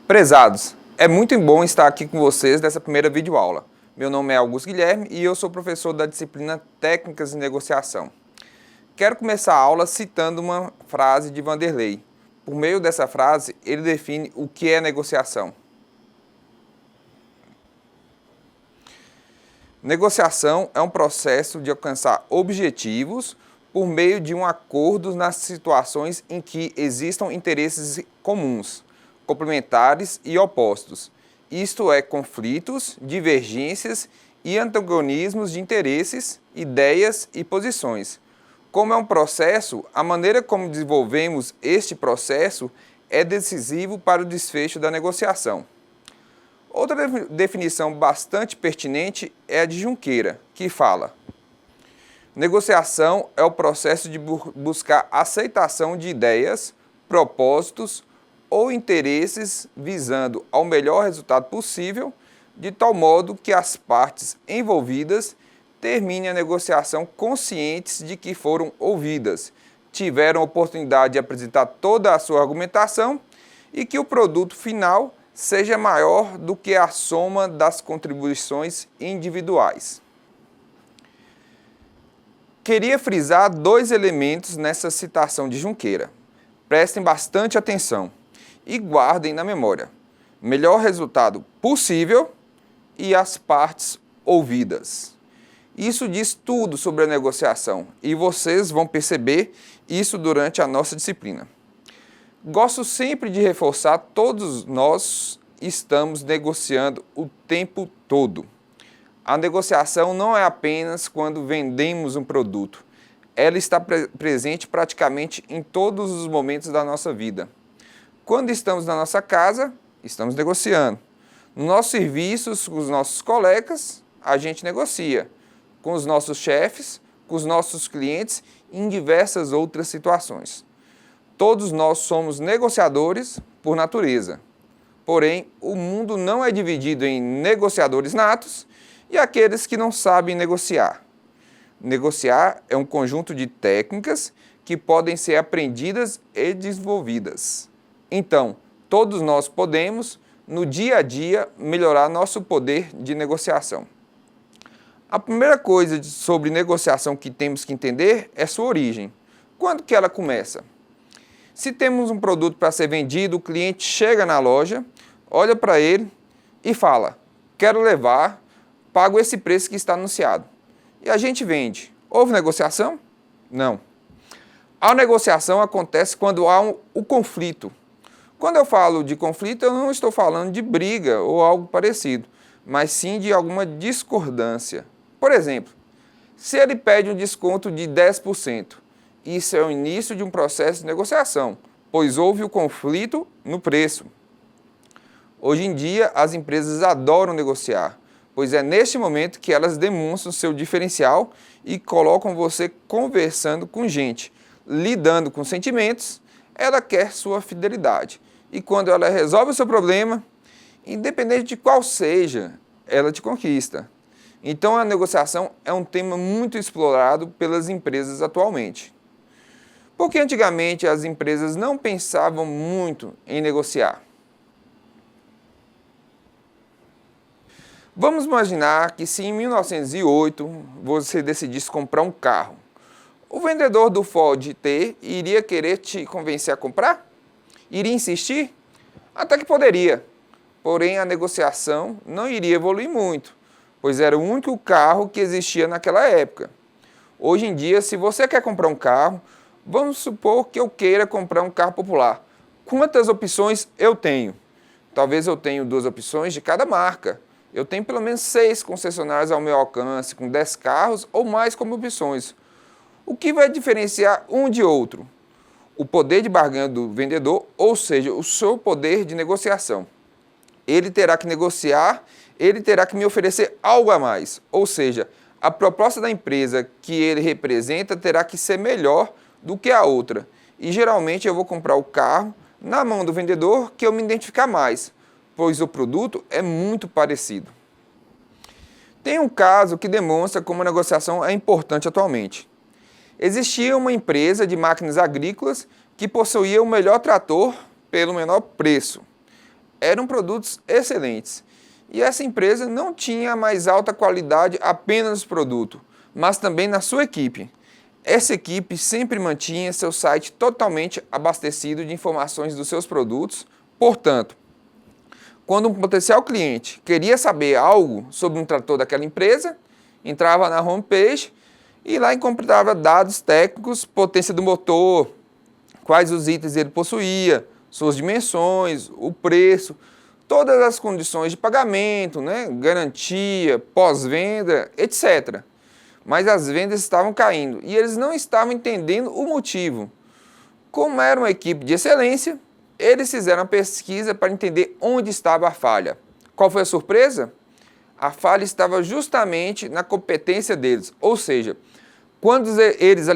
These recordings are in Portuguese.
Prezados, é muito bom estar aqui com vocês nessa primeira videoaula. Meu nome é Augusto Guilherme e eu sou professor da disciplina Técnicas de Negociação. Quero começar a aula citando uma frase de Vanderlei. Por meio dessa frase, ele define o que é negociação. Negociação é um processo de alcançar objetivos por meio de um acordo nas situações em que existam interesses comuns, complementares e opostos, isto é, conflitos, divergências e antagonismos de interesses, ideias e posições. Como é um processo, a maneira como desenvolvemos este processo é decisivo para o desfecho da negociação. Outra definição bastante pertinente é a de Junqueira, que fala: negociação é o processo de buscar aceitação de ideias, propósitos ou interesses visando ao melhor resultado possível, de tal modo que as partes envolvidas terminem a negociação conscientes de que foram ouvidas, tiveram a oportunidade de apresentar toda a sua argumentação e que o produto final seja maior do que a soma das contribuições individuais. Queria frisar dois elementos nessa citação de Junqueira. Prestem bastante atenção e guardem na memória: melhor resultado possível e as partes ouvidas. Isso diz tudo sobre a negociação e vocês vão perceber isso durante a nossa disciplina. Gosto sempre de reforçar: todos nós estamos negociando o tempo todo. A negociação não é apenas quando vendemos um produto. Ela está presente praticamente em todos os momentos da nossa vida. Quando estamos na nossa casa, estamos negociando. Nos nossos serviços, com os nossos colegas, a gente negocia. Com os nossos chefes, com os nossos clientes e em diversas outras situações. Todos nós somos negociadores por natureza. Porém, o mundo não é dividido em negociadores natos e aqueles que não sabem negociar. Negociar é um conjunto de técnicas que podem ser aprendidas e desenvolvidas. Então, todos nós podemos, no dia a dia, melhorar nosso poder de negociação. A primeira coisa sobre negociação que temos que entender é sua origem. Quando que ela começa? Se temos um produto para ser vendido, o cliente chega na loja, olha para ele e fala: quero levar, pago esse preço que está anunciado. E a gente vende. Houve negociação? Não. A negociação acontece quando há o conflito. Quando eu falo de conflito, eu não estou falando de briga ou algo parecido, mas sim de alguma discordância. Por exemplo, se ele pede um desconto de 10%, isso é o início de um processo de negociação, pois houve o conflito no preço. Hoje em dia, as empresas adoram negociar, pois é neste momento que elas demonstram seu diferencial e colocam você conversando com gente, lidando com sentimentos. Ela quer sua fidelidade. E quando ela resolve o seu problema, independente de qual seja, ela te conquista. Então a negociação é um tema muito explorado pelas empresas atualmente. Porque antigamente as empresas não pensavam muito em negociar. Vamos imaginar que se em 1908 você decidisse comprar um carro, o vendedor do Ford T iria querer te convencer a comprar? Iria insistir? Até que poderia. Porém, a negociação não iria evoluir muito, pois era o único carro que existia naquela época. Hoje em dia, se você quer comprar um carro, vamos supor que eu queira comprar um carro popular. Quantas opções eu tenho? Talvez eu tenha 2 opções de cada marca. Eu tenho pelo menos 6 concessionárias ao meu alcance, com 10 carros ou mais como opções. O que vai diferenciar um de outro? O poder de barganha do vendedor, ou seja, o seu poder de negociação. Ele terá que negociar, ele terá que me oferecer algo a mais, ou seja, a proposta da empresa que ele representa terá que ser melhor do que a outra. E geralmente eu vou comprar o carro na mão do vendedor que eu me identificar mais, pois o produto é muito parecido. Tem um caso que demonstra como a negociação é importante atualmente. Existia uma empresa de máquinas agrícolas que possuía o melhor trator pelo menor preço. eram produtos excelentes. E essa empresa não tinha mais alta qualidade apenas no produto, mas também na sua equipe. Essa equipe sempre mantinha seu site totalmente abastecido de informações dos seus produtos. Portanto, quando um potencial cliente queria saber algo sobre um trator daquela empresa, entrava na homepage e lá encontrava dados técnicos, potência do motor, quais os itens ele possuía, suas dimensões, o preço, todas as condições de pagamento, né, garantia, pós-venda, etc. Mas as vendas estavam caindo e eles não estavam entendendo o motivo. Como era uma equipe de excelência, eles fizeram a pesquisa para entender onde estava a falha. Qual foi a surpresa? A falha estava justamente na competência deles, ou seja, quando eles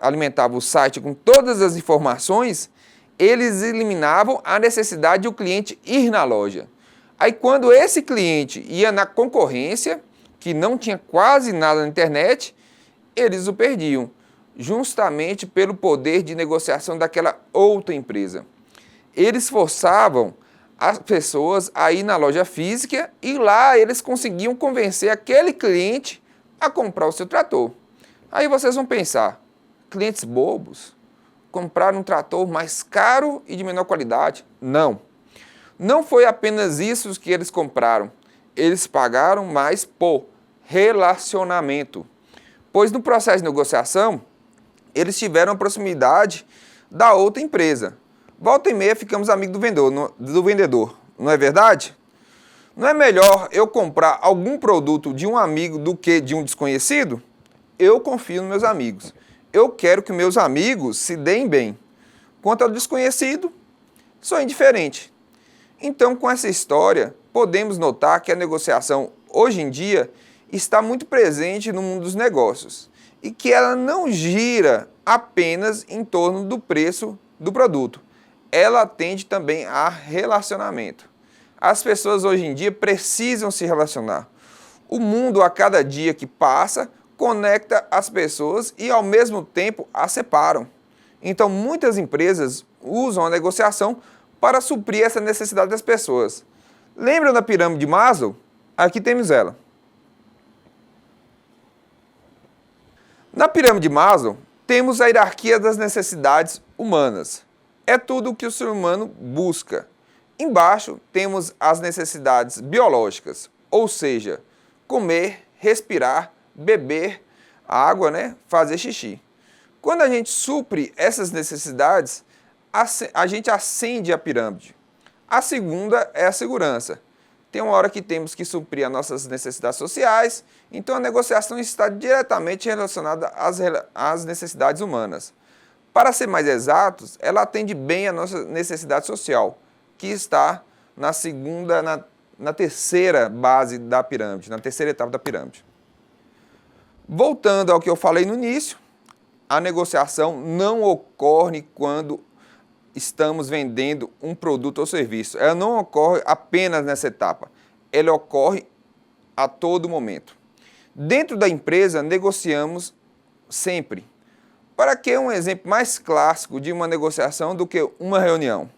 alimentavam o site com todas as informações, eles eliminavam a necessidade de o cliente ir na loja. Aí quando esse cliente ia na concorrência, que não tinha quase nada na internet, eles o perdiam, justamente pelo poder de negociação daquela outra empresa. Eles forçavam as pessoas a ir na loja física e lá eles conseguiam convencer aquele cliente a comprar o seu trator. Aí vocês vão pensar, clientes bobos, compraram um trator mais caro e de menor qualidade? Não. Não foi apenas isso que eles compraram. Eles pagaram mais por relacionamento. Pois no processo de negociação, eles tiveram a proximidade da outra empresa. Volta e meia ficamos amigos do vendedor, não é verdade? Não é melhor eu comprar algum produto de um amigo do que de um desconhecido? Eu confio nos meus amigos. Eu quero que meus amigos se deem bem. Quanto ao desconhecido, sou indiferente. Então, com essa história, podemos notar que a negociação, hoje em dia, está muito presente no mundo dos negócios e que ela não gira apenas em torno do preço do produto. Ela atende também a relacionamento. As pessoas hoje em dia precisam se relacionar. O mundo, a cada dia que passa, conecta as pessoas e, ao mesmo tempo, as separam. Então, muitas empresas usam a negociação para suprir essa necessidade das pessoas. Lembram da pirâmide de Maslow? Aqui temos ela. Na pirâmide de Maslow, temos a hierarquia das necessidades humanas. É tudo o que o ser humano busca. Embaixo temos as necessidades biológicas, ou seja, comer, respirar, beber água, fazer xixi. Quando a gente supre essas necessidades, a gente ascende a pirâmide. A segunda é a segurança. Tem uma hora que temos que suprir as nossas necessidades sociais, então a negociação está diretamente relacionada às necessidades humanas. Para ser mais exatos, ela atende bem a nossa necessidade social, que está na terceira base da pirâmide, na terceira etapa da pirâmide. Voltando ao que eu falei no início, a negociação não ocorre quando estamos vendendo um produto ou serviço. Ela não ocorre apenas nessa etapa, ela ocorre a todo momento. Dentro da empresa, negociamos sempre. Para que um exemplo mais clássico de uma negociação do que uma reunião?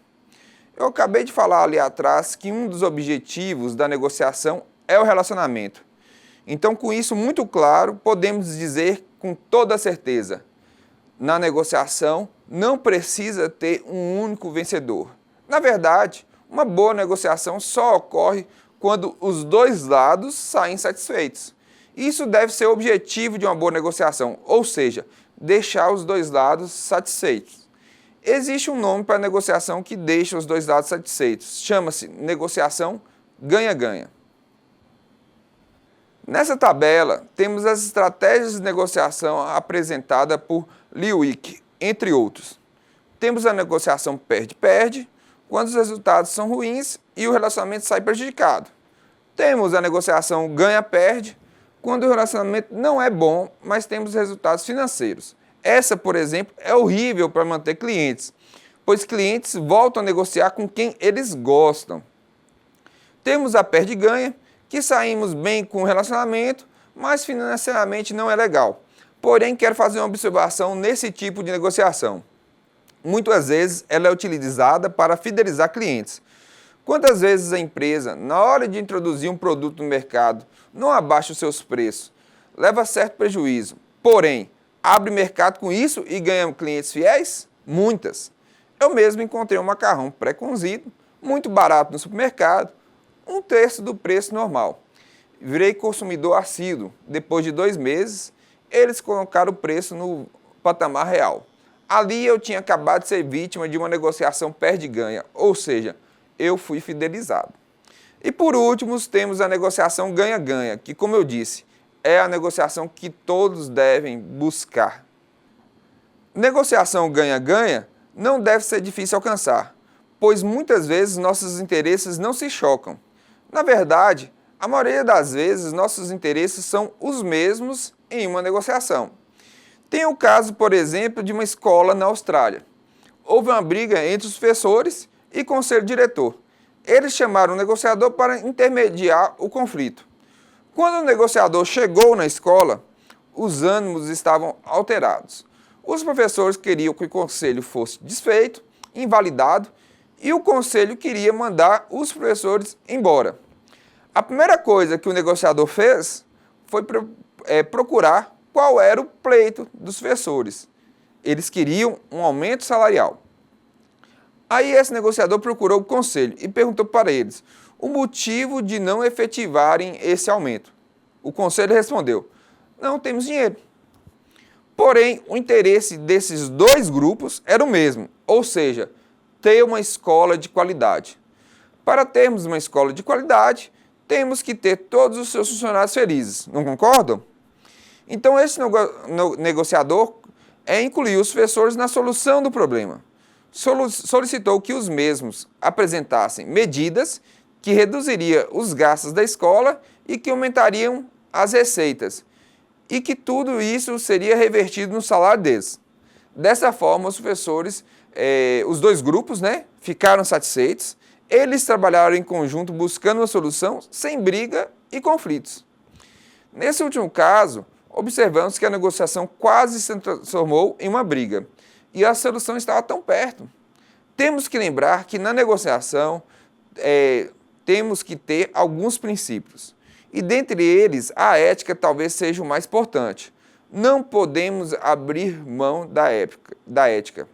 Eu acabei de falar ali atrás que um dos objetivos da negociação é o relacionamento. Então, com isso muito claro, podemos dizer com toda certeza, na negociação não precisa ter um único vencedor. Na verdade, uma boa negociação só ocorre quando os dois lados saem satisfeitos. Isso deve ser o objetivo de uma boa negociação, ou seja, deixar os dois lados satisfeitos. Existe um nome para a negociação que deixa os dois lados satisfeitos. Chama-se negociação ganha-ganha. Nessa tabela, temos as estratégias de negociação apresentadas por Lewick, entre outros. Temos a negociação perde-perde, quando os resultados são ruins e o relacionamento sai prejudicado. Temos a negociação ganha-perde, quando o relacionamento não é bom, mas temos resultados financeiros. Essa, por exemplo, é horrível para manter clientes, pois clientes voltam a negociar com quem eles gostam. Temos a perde-ganha, que saímos bem com o relacionamento, mas financeiramente não é legal. Porém, quero fazer uma observação nesse tipo de negociação. Muitas vezes ela é utilizada para fidelizar clientes. Quantas vezes a empresa, na hora de introduzir um produto no mercado, não abaixa os seus preços, leva certo prejuízo, porém, abre mercado com isso e ganha clientes fiéis? Muitas. Eu mesmo encontrei um macarrão pré-cozido, muito barato no supermercado, 1/3 do preço normal. Virei consumidor assíduo. Depois de 2 meses, eles colocaram o preço no patamar real. Ali eu tinha acabado de ser vítima de uma negociação perde-ganha, ou seja, eu fui fidelizado. E por último, temos a negociação ganha-ganha, que, como eu disse, é a negociação que todos devem buscar. Negociação ganha-ganha não deve ser difícil alcançar, pois muitas vezes nossos interesses não se chocam. Na verdade, a maioria das vezes nossos interesses são os mesmos em uma negociação. Tem o caso, por exemplo, de uma escola na Austrália. Houve uma briga entre os professores e conselho diretor. Eles chamaram o negociador para intermediar o conflito. Quando o negociador chegou na escola, os ânimos estavam alterados. Os professores queriam que o conselho fosse desfeito, invalidado, e o conselho queria mandar os professores embora. A primeira coisa que o negociador fez foi procurar qual era o pleito dos professores. Eles queriam um aumento salarial. Aí esse negociador procurou o conselho e perguntou para eles o motivo de não efetivarem esse aumento. O conselho respondeu: não temos dinheiro. Porém, o interesse desses dois grupos era o mesmo, ou seja, ter uma escola de qualidade. Para termos uma escola de qualidade, temos que ter todos os seus funcionários felizes, não concordam? Então esse negociador incluiu os professores na solução do problema. Solicitou que os mesmos apresentassem medidas que reduziriam os gastos da escola e que aumentariam as receitas, e que tudo isso seria revertido no salário deles. Dessa forma, os professores, os dois grupos, ficaram satisfeitos. Eles trabalharam em conjunto buscando uma solução sem briga e conflitos. Nesse último caso, observamos que a negociação quase se transformou em uma briga e a solução estava tão perto. Temos que lembrar que na negociação temos que ter alguns princípios e dentre eles a ética talvez seja o mais importante. Não podemos abrir mão da ética,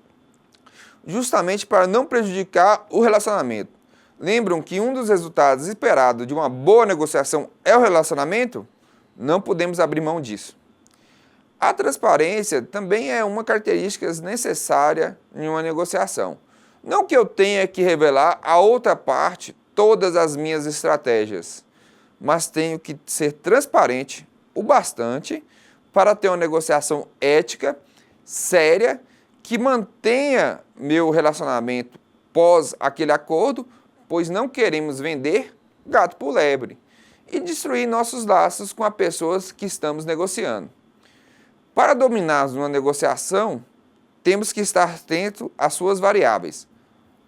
justamente para não prejudicar o relacionamento. Lembram que um dos resultados esperados de uma boa negociação é o relacionamento? Não podemos abrir mão disso. A transparência também é uma característica necessária em uma negociação. Não que eu tenha que revelar à outra parte todas as minhas estratégias, mas tenho que ser transparente o bastante para ter uma negociação ética, séria, que mantenha meu relacionamento pós aquele acordo, pois não queremos vender gato por lebre e destruir nossos laços com as pessoas que estamos negociando. Para dominarmos uma negociação, temos que estar atento às suas variáveis.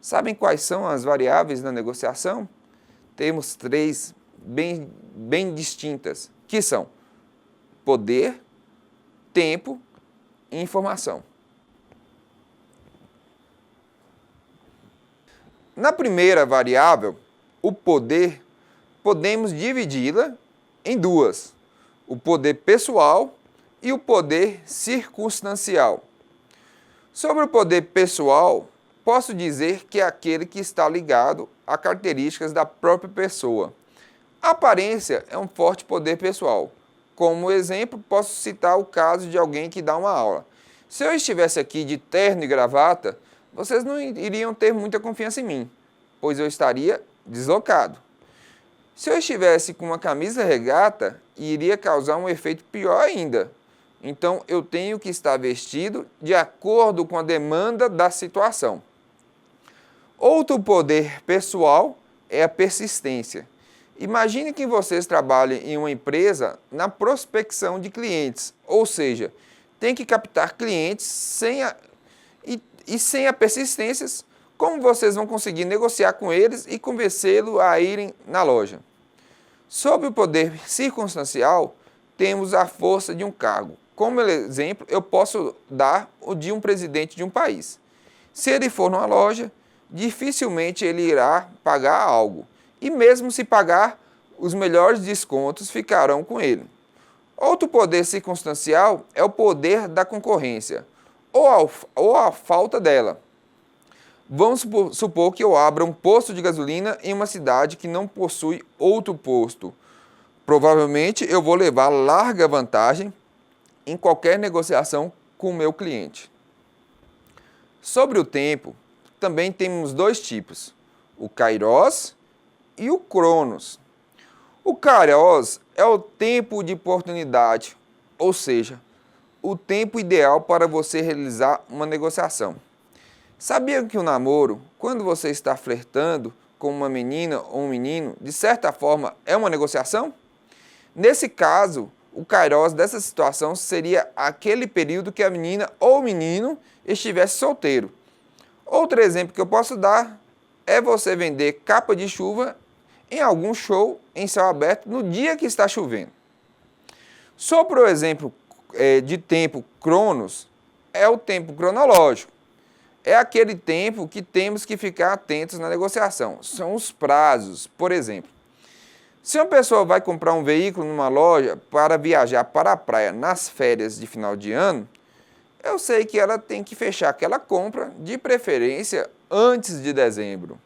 Sabem quais são as variáveis da negociação? Temos 3 bem distintas, que são poder, tempo e informação. Na primeira variável, o poder, podemos dividi-la em 2, o poder pessoal e o poder circunstancial. Sobre o poder pessoal, posso dizer que é aquele que está ligado a características da própria pessoa. A aparência é um forte poder pessoal. Como exemplo, posso citar o caso de alguém que dá uma aula. Se eu estivesse aqui de terno e gravata, vocês não iriam ter muita confiança em mim, pois eu estaria deslocado. Se eu estivesse com uma camisa regata, iria causar um efeito pior ainda. Então, eu tenho que estar vestido de acordo com a demanda da situação. Outro poder pessoal é a persistência. Imagine que vocês trabalhem em uma empresa na prospecção de clientes, ou seja, tem que captar clientes sem a persistência, como vocês vão conseguir negociar com eles e convencê-los a irem na loja? Sobre o poder circunstancial, temos a força de um cargo. Como exemplo, eu posso dar o de um presidente de um país. Se ele for numa loja, dificilmente ele irá pagar algo. E mesmo se pagar, os melhores descontos ficarão com ele. Outro poder circunstancial é o poder da concorrência, ou a falta dela. Vamos supor que eu abra um posto de gasolina em uma cidade que não possui outro posto. Provavelmente eu vou levar larga vantagem em qualquer negociação com o meu cliente. Sobre o tempo, também temos dois tipos, o Kairos e o Cronos. O Kairos é o tempo de oportunidade, ou seja, o tempo ideal para você realizar uma negociação. Sabia que o namoro, quando você está flertando com uma menina ou um menino, de certa forma é uma negociação? Nesse caso, o Kairos dessa situação seria aquele período que a menina ou o menino estivesse solteiro. Outro exemplo que eu posso dar é você vender capa de chuva em algum show em céu aberto no dia que está chovendo. Sobre o exemplo de tempo cronos, é o tempo cronológico. É aquele tempo que temos que ficar atentos na negociação. São os prazos, por exemplo. Se uma pessoa vai comprar um veículo numa loja para viajar para a praia nas férias de final de ano, eu sei que ela tem que fechar aquela compra, de preferência antes de dezembro.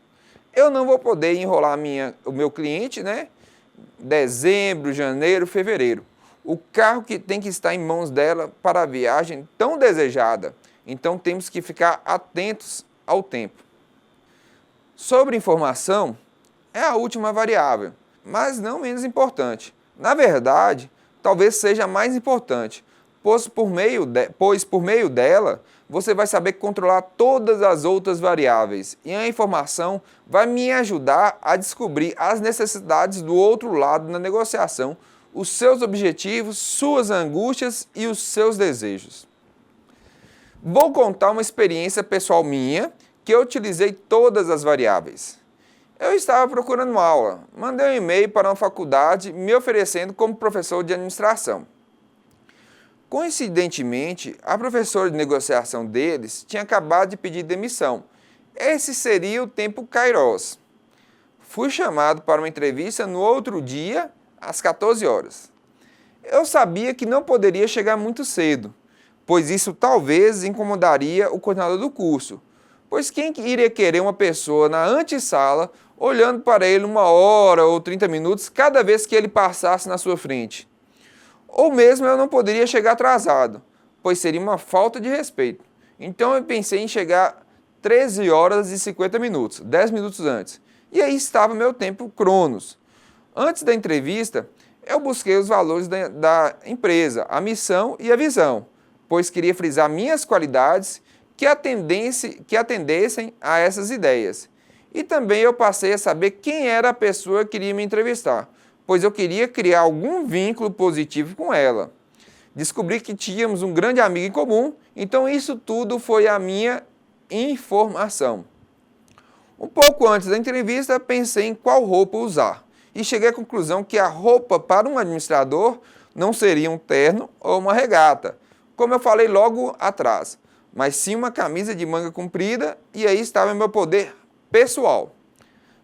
Eu não vou poder enrolar o meu cliente, né? Dezembro, janeiro, fevereiro. O carro que tem que estar em mãos dela para a viagem tão desejada. Então temos que ficar atentos ao tempo. Sobre informação, é a última variável, mas não menos importante. Na verdade, talvez seja a mais importante, pois por meio dela, você vai saber controlar todas as outras variáveis e a informação vai me ajudar a descobrir as necessidades do outro lado na negociação, os seus objetivos, suas angústias e os seus desejos. Vou contar uma experiência pessoal minha que eu utilizei todas as variáveis. Eu estava procurando aula, mandei um e-mail para uma faculdade me oferecendo como professor de administração. Coincidentemente, a professora de negociação deles tinha acabado de pedir demissão. Esse seria o tempo Kairos. Fui chamado para uma entrevista no outro dia, às 14 horas. Eu sabia que não poderia chegar muito cedo, pois isso talvez incomodaria o coordenador do curso, pois quem iria querer uma pessoa na antessala olhando para ele 1 hora ou 30 minutos cada vez que ele passasse na sua frente? Ou mesmo eu não poderia chegar atrasado, pois seria uma falta de respeito. Então eu pensei em chegar 13 horas e 50 minutos, 10 minutos antes. E aí estava meu tempo cronos. Antes da entrevista, eu busquei os valores da empresa, a missão e a visão, pois queria frisar minhas qualidades que atendessem a essas ideias. E também eu passei a saber quem era a pessoa que iria me entrevistar, pois eu queria criar algum vínculo positivo com ela. Descobri que tínhamos um grande amigo em comum, então isso tudo foi a minha informação. Um pouco antes da entrevista, pensei em qual roupa usar e cheguei à conclusão que a roupa para um administrador não seria um terno ou uma regata, como eu falei logo atrás, mas sim uma camisa de manga comprida, e aí estava meu poder pessoal.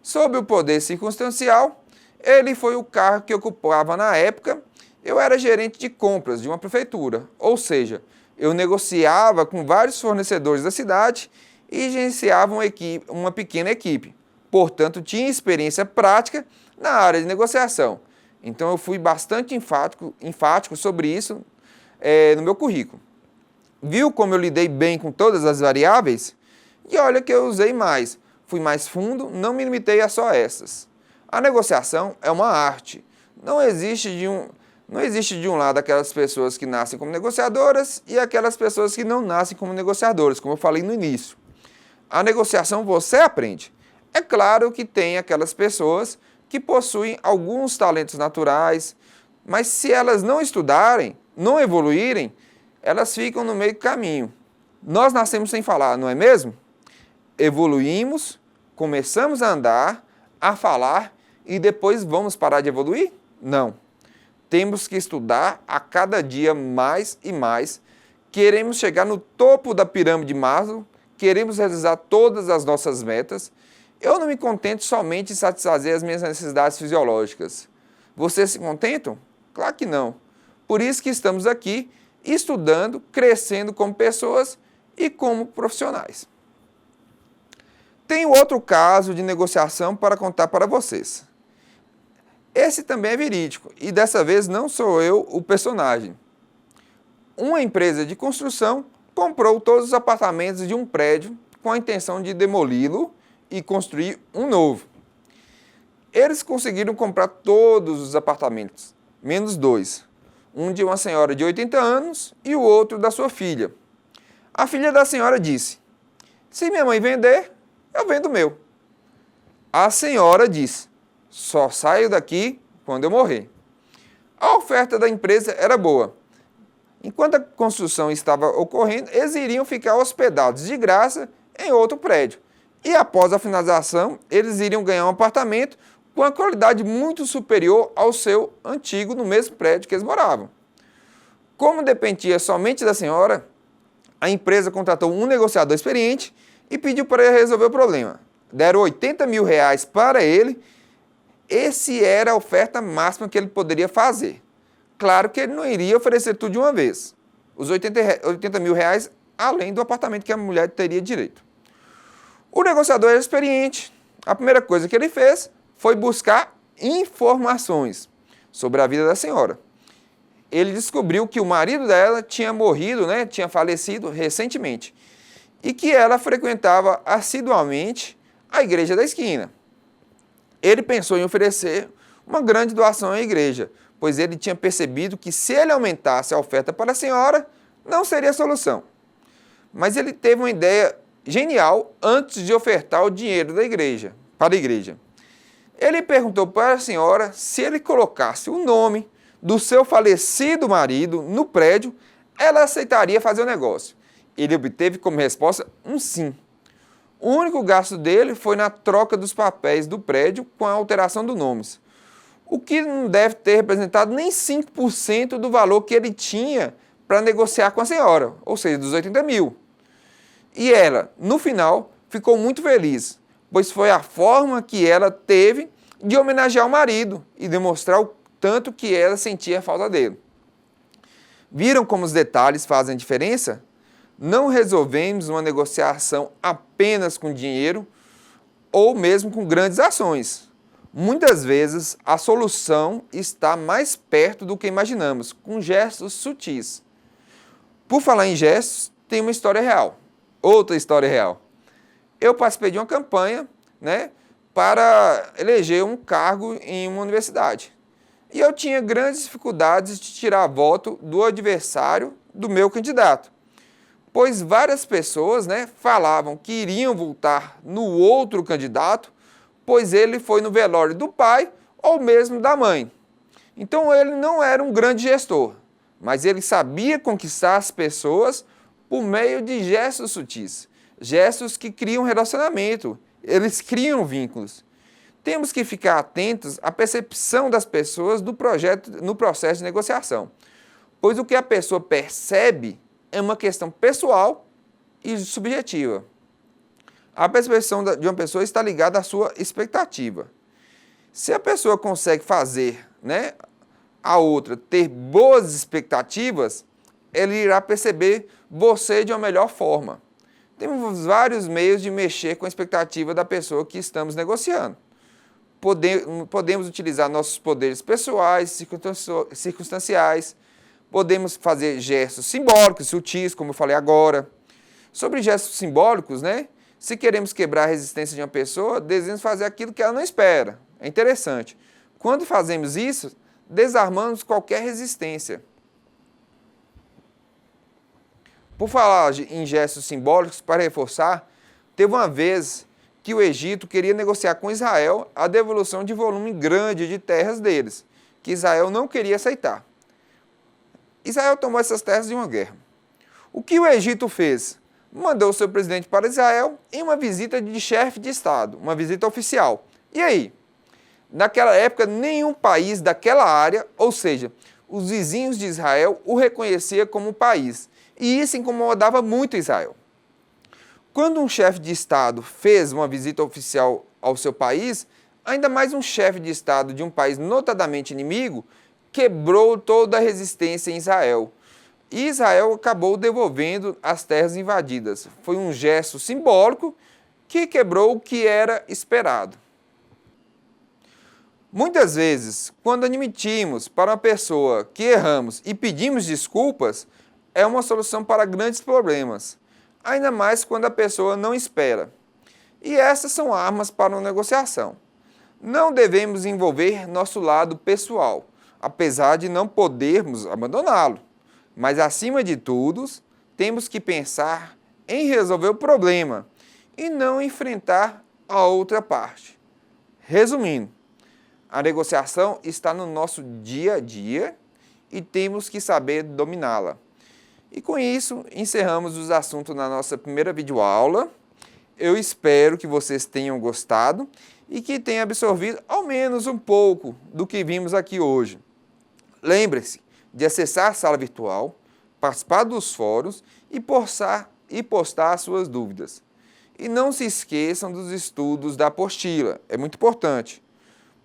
Sobre o poder circunstancial, ele foi o cargo que ocupava na época. Eu era gerente de compras de uma prefeitura, ou seja, eu negociava com vários fornecedores da cidade e gerenciava uma pequena equipe. Portanto, tinha experiência prática na área de negociação. Então, eu fui bastante enfático sobre isso no meu currículo. Viu como eu lidei bem com todas as variáveis? E olha que eu usei mais. Fui mais fundo, não me limitei a só essas. A negociação é uma arte. Não existe de um lado aquelas pessoas que nascem como negociadoras e aquelas pessoas que não nascem como negociadoras, como eu falei no início. A negociação você aprende. É claro que tem aquelas pessoas que possuem alguns talentos naturais, mas se elas não estudarem, não evoluírem, elas ficam no meio do caminho. Nós nascemos sem falar, não é mesmo? Evoluímos, começamos a andar, a falar e depois vamos parar de evoluir? Não. Temos que estudar a cada dia mais e mais. Queremos chegar no topo da pirâmide de Maslow, queremos realizar todas as nossas metas, eu não me contento somente em satisfazer as minhas necessidades fisiológicas. Vocês se contentam? Claro que não. Por isso que estamos aqui, estudando, crescendo como pessoas e como profissionais. Tenho outro caso de negociação para contar para vocês. Esse também é verídico, e dessa vez não sou eu o personagem. Uma empresa de construção comprou todos os apartamentos de um prédio com a intenção de demoli-lo e construir um novo. Eles conseguiram comprar todos os apartamentos, menos dois. Um de uma senhora de 80 anos e o outro da sua filha. A filha da senhora disse: se minha mãe vender, eu vendo o meu. A senhora disse: só saio daqui quando eu morrer. A oferta da empresa era boa. Enquanto a construção estava ocorrendo, eles iriam ficar hospedados de graça em outro prédio. E após a finalização, eles iriam ganhar um apartamento com uma qualidade muito superior ao seu antigo no mesmo prédio que eles moravam. Como dependia somente da senhora, a empresa contratou um negociador experiente e pediu para ele resolver o problema. Deram R$80 mil para ele. Essa era a oferta máxima que ele poderia fazer. Claro que ele não iria oferecer tudo de uma vez. Os R$80 mil além do apartamento que a mulher teria direito. O negociador era experiente. A primeira coisa que ele fez foi buscar informações sobre a vida da senhora. Ele descobriu que o marido dela tinha morrido, tinha falecido recentemente, e que ela frequentava assiduamente a igreja da esquina. Ele pensou em oferecer uma grande doação à igreja, pois ele tinha percebido que se ele aumentasse a oferta para a senhora, não seria solução. Mas ele teve uma ideia genial antes de ofertar o dinheiro para a igreja. Ele perguntou para a senhora se ele colocasse o nome do seu falecido marido no prédio, ela aceitaria fazer o negócio. Ele obteve como resposta um sim. O único gasto dele foi na troca dos papéis do prédio com a alteração dos nomes, o que não deve ter representado nem 5% do valor que ele tinha para negociar com a senhora, ou seja, dos R$80 mil. E ela, no final, ficou muito feliz, pois foi a forma que ela teve de homenagear o marido e demonstrar o tanto que ela sentia a falta dele. Viram como os detalhes fazem diferença? Não resolvemos uma negociação apenas com dinheiro ou mesmo com grandes ações. Muitas vezes a solução está mais perto do que imaginamos, com gestos sutis. Por falar em gestos, tem uma história real. Outra história real. Eu participei de uma campanha, para eleger um cargo em uma universidade. E eu tinha grandes dificuldades de tirar voto do adversário do meu candidato, pois várias pessoas, falavam que iriam votar no outro candidato, pois ele foi no velório do pai ou mesmo da mãe. Então ele não era um grande gestor, mas ele sabia conquistar as pessoas por meio de gestos sutis, gestos que criam relacionamento, eles criam vínculos. Temos que ficar atentos à percepção das pessoas do projeto no processo de negociação, pois o que a pessoa percebe é uma questão pessoal e subjetiva. A percepção de uma pessoa está ligada à sua expectativa. Se a pessoa consegue fazer, a outra ter boas expectativas, ele irá perceber você de uma melhor forma. Temos vários meios de mexer com a expectativa da pessoa que estamos negociando. Podemos utilizar nossos poderes pessoais, circunstanciais, podemos fazer gestos simbólicos, sutis, como eu falei agora. Sobre gestos simbólicos, se queremos quebrar a resistência de uma pessoa, devemos fazer aquilo que ela não espera. É interessante. Quando fazemos isso, desarmamos qualquer resistência. Por falar em gestos simbólicos, para reforçar, teve uma vez que o Egito queria negociar com Israel a devolução de volume grande de terras deles, que Israel não queria aceitar. Israel tomou essas terras de uma guerra. O que o Egito fez? Mandou o seu presidente para Israel em uma visita de chefe de Estado, uma visita oficial. E aí? Naquela época, nenhum país daquela área, ou seja, os vizinhos de Israel, o reconhecia como país. E isso incomodava muito Israel. quando um chefe de Estado fez uma visita oficial ao seu país, ainda mais um chefe de Estado de um país notadamente inimigo, quebrou toda a resistência em Israel. E Israel acabou devolvendo as terras invadidas. Foi um gesto simbólico que quebrou o que era esperado. Muitas vezes, quando admitimos para uma pessoa que erramos e pedimos desculpas, é uma solução para grandes problemas, ainda mais quando a pessoa não espera. E essas são armas para uma negociação. Não devemos envolver nosso lado pessoal, apesar de não podermos abandoná-lo. Mas, acima de tudo, temos que pensar em resolver o problema e não enfrentar a outra parte. Resumindo, a negociação está no nosso dia a dia e temos que saber dominá-la. E com isso, encerramos os assuntos na nossa primeira videoaula. Eu espero que vocês tenham gostado e que tenham absorvido ao menos um pouco do que vimos aqui hoje. Lembre-se de acessar a sala virtual, participar dos fóruns e postar suas dúvidas. E não se esqueçam dos estudos da apostila, é muito importante.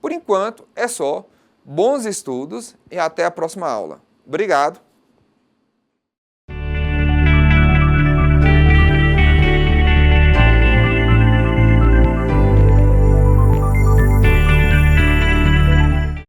Por enquanto, é só. Bons estudos e até a próxima aula. Obrigado!